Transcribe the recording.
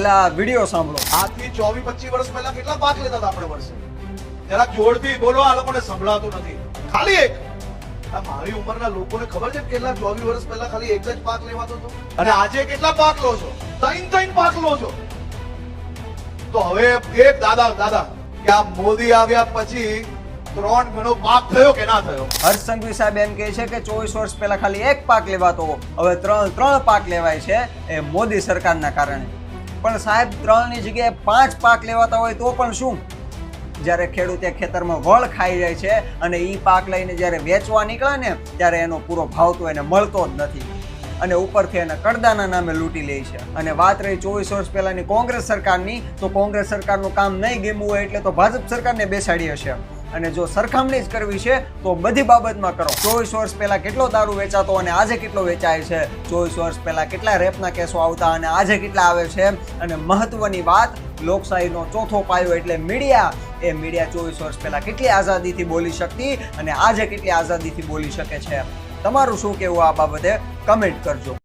પેલા વિડીયો સાંભળો. આજથી 24-25 વર્ષ પહેલા કેટલા પાક લેતા હતા આપણે વર્ષે? જરાક જોરથી બોલો, આ લોકોને સંભળાતું નથી. ખાલી એક. આ મારી ઉંમરના લોકોને ખબર છે કેટલા 24 વર્ષ પહેલા ખાલી એક જ પાક લેવાતો હતો? અને આજે કેટલા પાક લો છો? 3 પાક લો છો. તો હવે એક દાદા કે આ મોદી આવ્યા પછી 3 ગણો પાક થયો કે ના થયો? હર્ષ સંઘવી સાહેબ એમ કહે છે કે 24 વર્ષ પહેલા ખાલી એક પાક લેવાતો, હવે ત્રણ પાક લેવાય છે એ મોદી સરકારના કારણે. પણ સાહેબ 3ની જગ્યાએ 5 પાક લેવાતા હોય તો પણ શું? જ્યારે ખેડૂતે ખેતરમાં વળ ખાઈ જાય છે અને એ પાક લઈને જ્યારે વેચવા નીકળે ને ત્યારે એનો પૂરો ભાવ તો એને મળતો જ નથી અને ઉપરથી એને કડદાના નામે લૂંટી લે છે. અને વાત રહી 24 વર્ષ પહેલાની કોંગ્રેસ સરકારની, તો કોંગ્રેસ સરકારનું કામ નહીં ગમ્યું હોય એટલે તો ભાજપ સરકારને બેસાડી હશે. અને જો સરખામણી જ કરવી છે તો બધી બાબતમાં કરો. 24 વર્ષ પહેલા કેટલો દારૂ વેચાતો અને આજે કેટલો વેચાય છે, 24 વર્ષ પહેલા કેટલા રેપના કેસો આવતા અને આજે કેટલા આવે છે. અને મહત્વની વાત, લોકશાહીનો ચોથો પાયો એટલે મીડિયા. એ મીડિયા 24 વર્ષ પહેલા કેટલી આઝાદીથી બોલી શકતી અને આજે કેટલી આઝાદીથી બોલી શકે છે. તમારું શું કહેવું આ બાબતે કમેન્ટ કરજો.